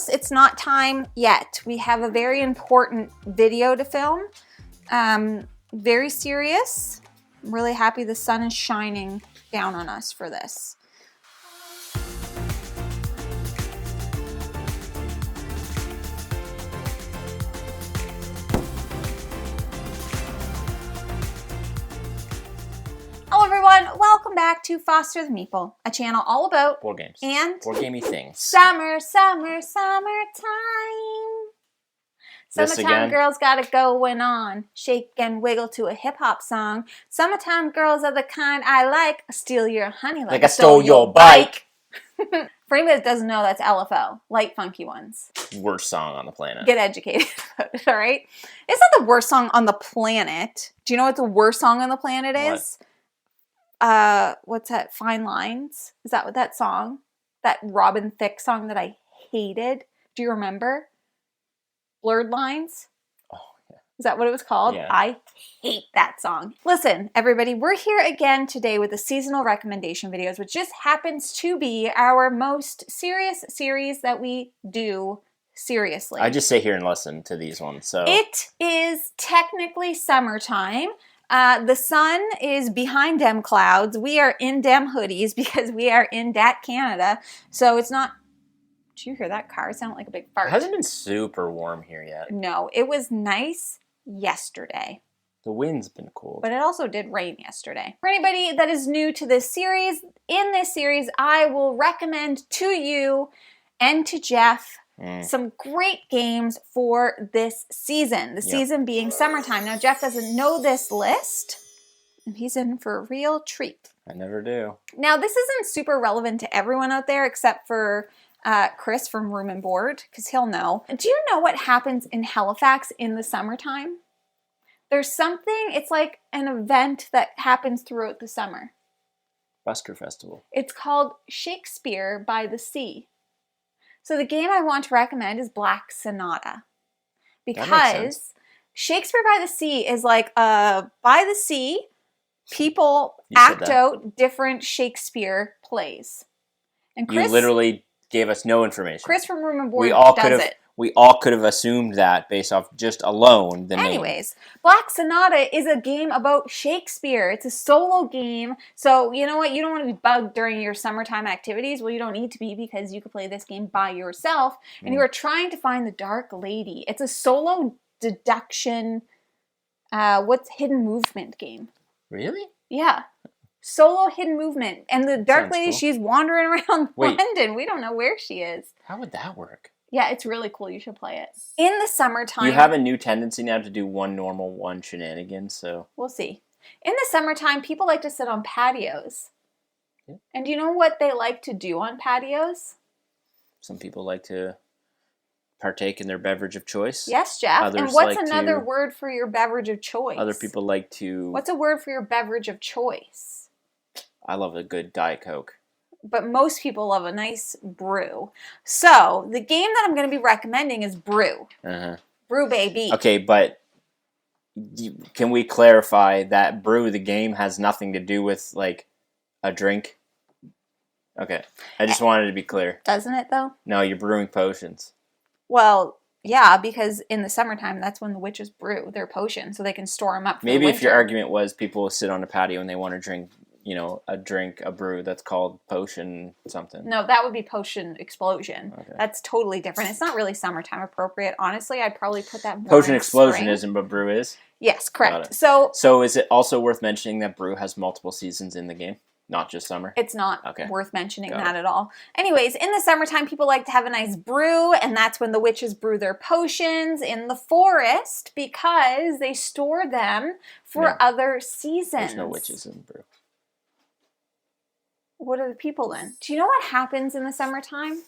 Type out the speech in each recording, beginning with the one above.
almost, it's not time yet. We have a very important video to film. Very serious. I'm really happy the sun is shining down on us for this. Hello everyone, welcome back to Foster the Meeple, a channel all about board games and board gamey things. Summertime. Summertime girls got it going on. Shake and wiggle to a hip-hop song. Summertime girls are the kind I like. Steal your honey like I stole your bike. For anybody that doesn't know, that's LFO. Light Funky Ones. Worst song on the planet. Get educated about it, all right? It's not the worst song on the planet. Do you know what the worst song on the planet is? What's that? Fine Lines? Is that what that song? That Robin Thicke song that I hated? Do you remember? Blurred Lines? Oh, yeah. Is that what it was called? Yeah. I hate that song. Listen, everybody, we're here again today with the seasonal recommendation videos, which just happens to be our most serious series that we do seriously. I just sit here and listen to these ones, so. It is technically summertime. The sun is behind dem clouds. We are in dem hoodies because we are in dat Canada. So it's not... Did you hear that car? It sounded like a big fart. It hasn't been super warm here yet. No, it was nice yesterday. The wind's been cool. But it also did rain yesterday. For anybody that is new to this series, in this series, I will recommend to you and to Jeff some great games for this season. The season being summertime. Now, Jeff doesn't know this list, and he's in for a real treat. I never do. Now, this isn't super relevant to everyone out there except for Chris from Room and Board, because he'll know. Do you know what happens in Halifax in the summertime? There's something, it's like an event that happens throughout the summer. Busker Festival. It's called Shakespeare by the Sea. So the game I want to recommend is Black Sonata. Because Shakespeare by the Sea is like by the sea, people act out different Shakespeare plays. And Chris, you literally gave us no information. Chris from Room and Board does it. We all could have assumed that based off just alone the name. Anyways, Black Sonata is a game about Shakespeare. It's a solo game. So, you know what? You don't want to be bugged during your summertime activities. Well, you don't need to be because you could play this game by yourself. And you are trying to find the Dark Lady. It's a solo deduction, hidden movement game. Really? Yeah. Solo hidden movement. And the Dark Lady, cool. She's wandering around London. We don't know where she is. How would that work? Yeah, it's really cool. You should play it. In the summertime... You have a new tendency now to do one normal, one shenanigans, so... We'll see. In the summertime, people like to sit on patios. Yeah. And do you know what they like to do on patios? Some people like to partake in their beverage of choice. Yes, Jeff. Others and what's like another word for your beverage of choice? Other people like to... What's a word for your beverage of choice? I love a good Diet Coke. But most people love a nice brew. So, the game that I'm going to be recommending is Brew. Brew, baby. Okay, but can we clarify that Brew, the game, has nothing to do with, like, a drink? Okay. I just wanted to be clear. Doesn't it, though? No, you're brewing potions. Well, yeah, because in the summertime, that's when the witches brew their potions, so they can store them up for Maybe the if winter. your argument was people will sit on a patio and they want to drink... you know, a brew that's called potion something. No, that would be potion explosion. Okay. That's totally different. It's not really summertime appropriate. Honestly, I'd probably put that more Potion in explosion spring. isn't, but brew is? Yes, correct. So is it also worth mentioning that brew has multiple seasons in the game? Not just summer? It's not worth mentioning that at all. Anyways, in the summertime, people like to have a nice brew, and that's when the witches brew their potions in the forest because they store them for other seasons. There's no witches in brew. What are the people then? Do you know what happens in the summertime?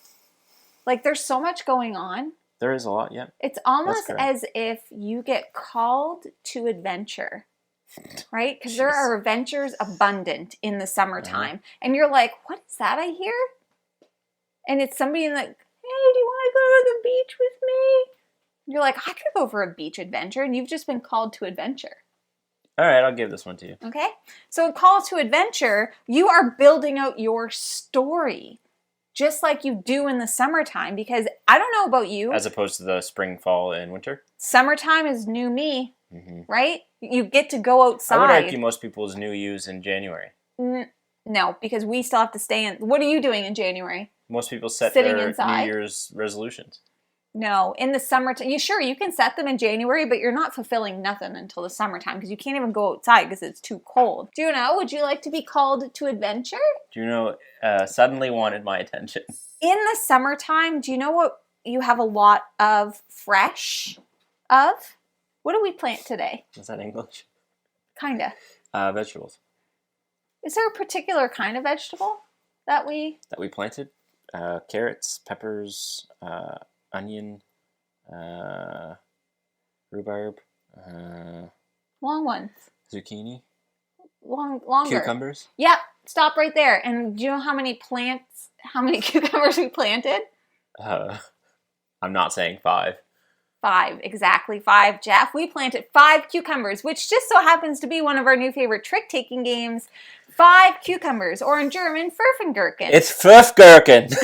Like, there's so much going on. There is a lot, yeah. It's almost as if you get called to adventure, right? Because there are adventures abundant in the summertime. And you're like, what is that I hear? And it's somebody in the, hey, do you want to go to the beach with me? And you're like, I could go for a beach adventure. And you've just been called to adventure. All right, I'll give this one to you. Okay. So a call to adventure, you are building out your story. just like you do in the summertime, because I don't know about you. As opposed to the spring, fall, and winter? Summertime is new me, right? You get to go outside. I would argue most people's new you's in January. No, because we still have to stay in. What are you doing in January? Most people set Sitting their inside? New Year's resolutions. No, in the summertime. You can set them in January, but you're not fulfilling nothing until the summertime because you can't even go outside because it's too cold. Juno, would you like to be called to adventure? Juno suddenly wanted my attention. In the summertime, do you know what you have a lot of fresh of? What do we plant today? Is that English? Kinda. Vegetables. Is there a particular kind of vegetable that we planted? Carrots, peppers, onion, rhubarb, long ones? zucchini, Longer. cucumbers. Yep. Stop right there. And do you know how many cucumbers we planted? I'm not saying 5. 5, exactly 5, Jeff. We planted 5 cucumbers, which just so happens to be one of our new favorite trick-taking games. 5 cucumbers, or in German, Furfengurken. It's Furfgurken.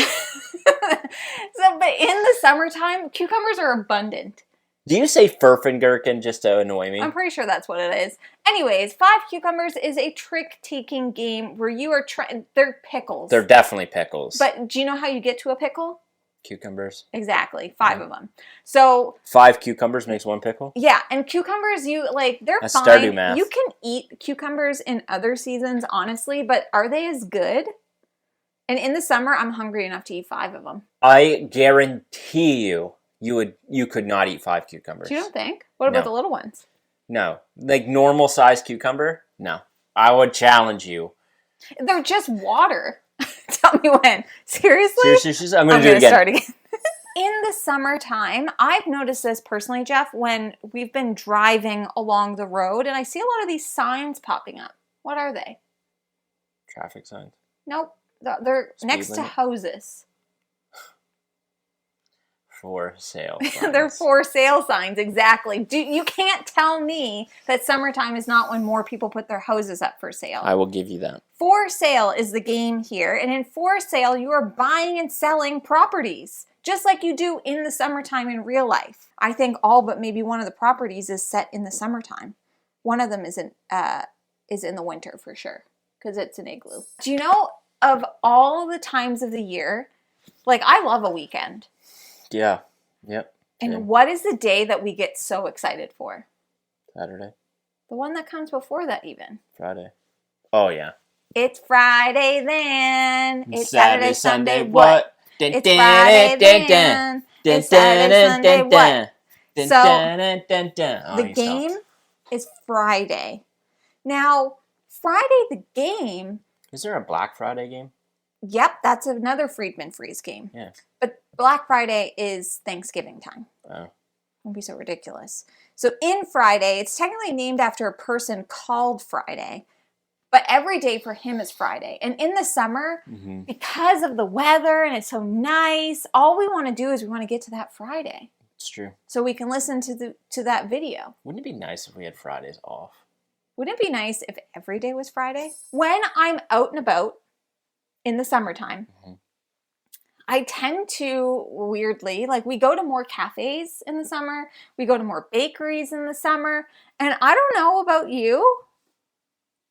But in the summertime, cucumbers are abundant. Do you say Furfengurken just to annoy me? I'm pretty sure that's what it is. Anyways, 5 cucumbers is a trick-taking game where you are trying. They're pickles. They're definitely pickles. But do you know how you get to a pickle? Cucumbers. Exactly, 5 of them. So 5 cucumbers makes 1 pickle? yeah, and cucumbers, they're That's fine. Stardew math. You can eat cucumbers in other seasons, honestly, but are they as good? And in the summer, I'm hungry enough to eat 5 of them. I guarantee you could not eat 5 cucumbers. You don't think? What about No. the little ones? No. Like normal size cucumber? No. I would challenge you. They're just water. Tell me when. Seriously? Seriously, I'm going to do it gonna again. start again. In the summertime, I've noticed this personally, Jeff, when we've been driving along the road and I see a lot of these signs popping up. What are they? Traffic signs. Nope. They're Speed next to limit? hoses. For sale. They're for sale signs, exactly. You can't tell me that summertime is not when more people put their hoses up for sale. I will give you that. For sale is the game here, and in for sale, you are buying and selling properties, just like you do in the summertime in real life. I think all but maybe one of the properties is set in the summertime. One of them is in the winter for sure, because it's an igloo. Do you know, of all the times of the year, like I love a weekend. Yeah. Yep. And Same. what is the day that we get so excited for? Saturday. The one that comes before that even. Friday. Oh, yeah. It's Friday then. It's Saturday, Sunday, what? It's Friday then. It's Saturday, Sunday, what? So, the game is Friday. Now, Friday the game... Is there a Black Friday game? Yep, that's another Friedman Freeze game. Yeah. But Black Friday is Thanksgiving time. Oh. Don't be so ridiculous. So in Friday, it's technically named after a person called Friday, but every day for him is Friday. And in the summer, because of the weather and it's so nice, all we want to do is we want to get to that Friday. It's true. So we can listen to that video. Wouldn't it be nice if we had Fridays off? Wouldn't it be nice if every day was Friday? When I'm out and about in the summertime, I tend to, weirdly, we go to more cafes in the summer, we go to more bakeries in the summer, and I don't know about you,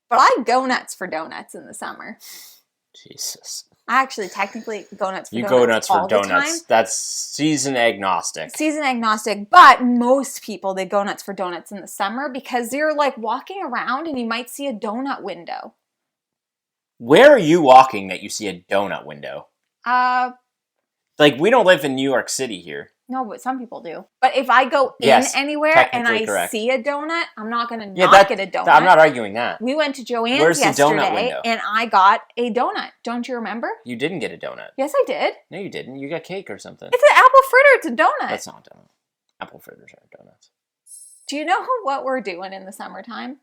but I go nuts for donuts in the summer. Jesus. I actually technically go nuts for You donuts go nuts for all the donuts. time. That's season agnostic. Season agnostic, but most people, they go nuts for donuts in the summer because you're walking around and you might see a donut window. Where are you walking that you see a donut window? We don't live in New York City here. No, but some people do. But if I go in anywhere and I correct. see a donut, I'm not going to get a donut. I'm not arguing that. We went to Joann's Where's the donut yesterday window? and I got a donut. Don't you remember? You didn't get a donut. Yes, I did. No, you didn't. You got cake or something. It's an apple fritter. It's a donut. That's not a donut. Apple fritters are donuts. Do you know what we're doing in the summertime?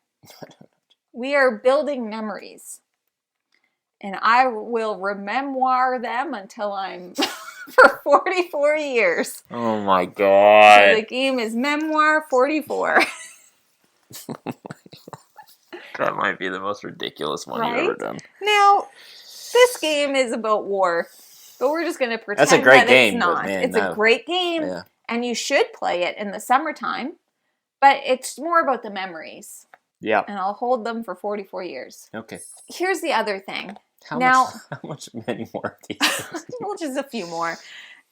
We are building memories. And I will rememoir them until I'm for 44 years. Oh my god. So the game is Memoir 44. That might be the most ridiculous one Right? you've ever done. Now, this game is about war. But we're just going to pretend That's a great that game, it's but not. man, It's a great game, Yeah. and you should play it in the summertime. But it's more about the memories. Yeah. And I'll hold them for 44 years. Okay. Here's the other thing. How much many more of these things? Well, just a few more.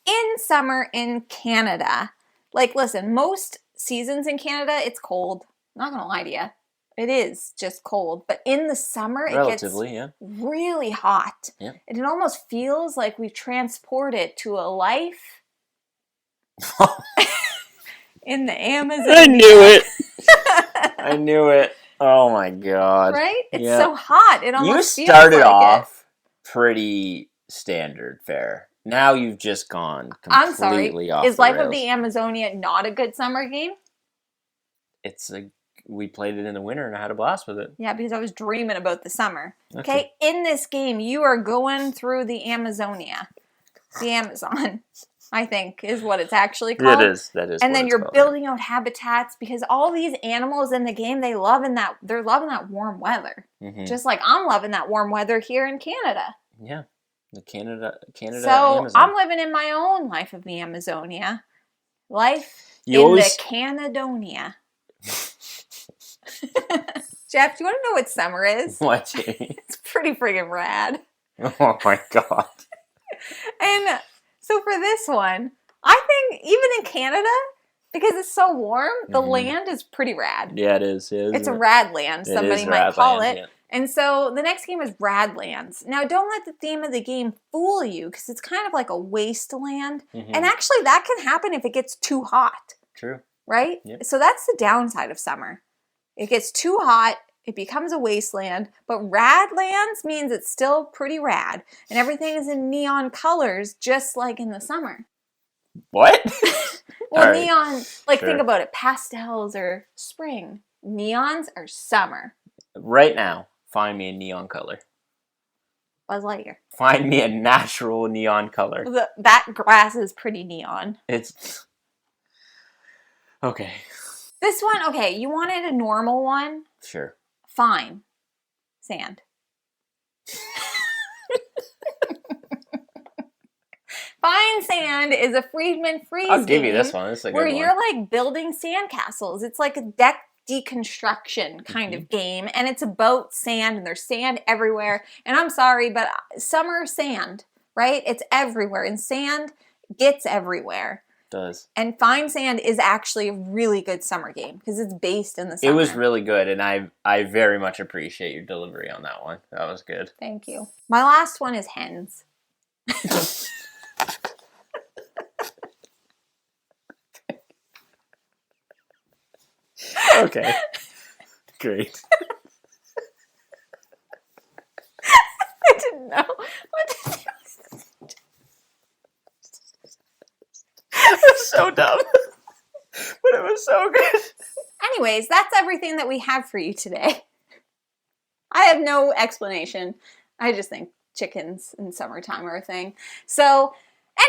In summer in Canada, like, listen, most seasons in Canada, it's cold. Not going to lie to you. It is just cold. But in the summer, it gets really hot. Yeah. And it almost feels like we've transported to a life in the Amazon. I knew it. I knew it. Oh my god. Right? It's so hot. It almost You started feels like off pretty standard fare. Now you've just gone completely off. Is the Life rails. of the Amazonia not a good summer game? We played it in the winter and I had a blast with it. Yeah, because I was dreaming about the summer. Okay, in this game, you are going through the Amazonia. The Amazon, I think, is what it's actually called. It is. That is. And then you're building out habitats because all these animals in the game, they're loving that warm weather. Mm-hmm. Just like I'm loving that warm weather here in Canada. Yeah. The Canada. So Amazon. I'm living in my own Life of the Amazonia. Life the Canadonia. Jeff, do you want to know what summer is? What? It's pretty friggin' rad. Oh my god. And so for this one, I think even in Canada, because it's so warm, the land is pretty rad. Yeah, it is. It's a rad land, somebody might call it. Yeah. And so the next game is Radlands. Now, don't let the theme of the game fool you, because it's kind of like a wasteland. Mm-hmm. And actually, that can happen if it gets too hot. True. Right? Yep. So that's the downside of summer. It gets too hot, it becomes a wasteland, but Radlands means it's still pretty rad. And everything is in neon colors, just like in the summer. What? Well, neon, like think about it, pastels are spring. Neons are summer. Right now, find me a neon color. Buzz Lightyear. Find me a natural neon color. That grass is pretty neon. It's... Okay. This one, okay, you wanted a normal one? Sure. Fine. Sand. Fine Sand is a Friedman Freeze I'll give game you this one. This is a good where one. you're like building sandcastles. It's like a deck deconstruction kind of game, and it's about sand, and there's sand everywhere. And I'm sorry, but summer sand, right? It's everywhere, and sand gets everywhere. Does. And Fine Sand is actually a really good summer game because it's based in the summer. It was really good, and I very much appreciate your delivery on that one. That was good. Thank you. My last one is hens. Okay. Great. I didn't know what to do. It was so dumb. But it was so good. Anyways, that's everything that we have for you today. I have no explanation. I just think chickens in summertime are a thing. So,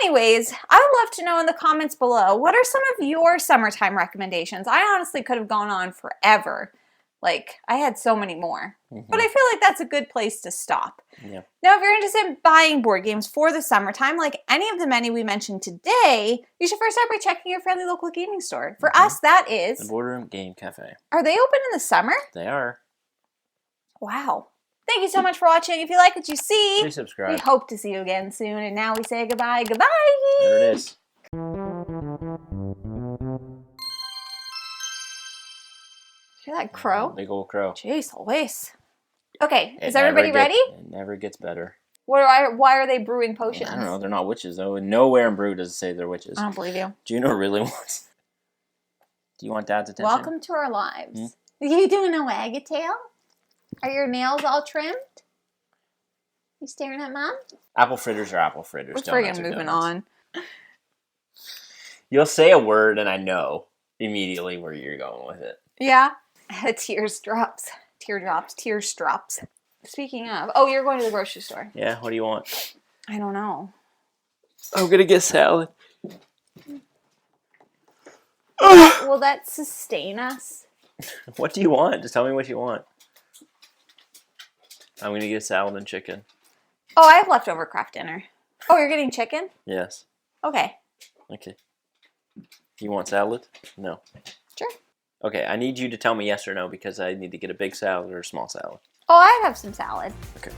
anyways, I would love to know in the comments below, what are some of your summertime recommendations? I honestly could have gone on forever. Like, I had so many more. Mm-hmm. But I feel like that's a good place to stop. Yeah. Now, if you're interested in buying board games for the summertime, like any of the many we mentioned today, you should first start by checking your friendly local gaming store. For us, that is... the Boardroom Game Cafe. Are they open in the summer? They are. Wow. Thank you so much for watching. If you like what you see, please subscribe. We hope to see you again soon. And now we say goodbye. Goodbye. There it is. Hear that crow? Big old crow. Jeez, always. Okay, is everybody ready? It never gets better. Why are they brewing potions? I don't know. They're not witches, though. Nowhere in Brew does it say they're witches. I don't believe you. Juno really wants... Do you want Dad's attention? Welcome to our lives. Are you doing a wag-a-tail? Are your nails all trimmed? You staring at Mom? Apple fritters are apple fritters. We're friggin' moving on. You'll say a word and I know immediately where you're going with it. Yeah. Tears drops. Speaking of, oh, you're going to the grocery store. Yeah, what do you want? I don't know. I'm gonna get salad. Will that sustain us? What do you want? Just tell me what you want. I'm gonna get salad and chicken. Oh, I have leftover craft dinner. Oh, you're getting chicken? Yes. Okay. Okay. You want salad? No. Sure. Okay, I need you to tell me yes or no because I need to get a big salad or a small salad. Oh, I'd have some salad. Okay.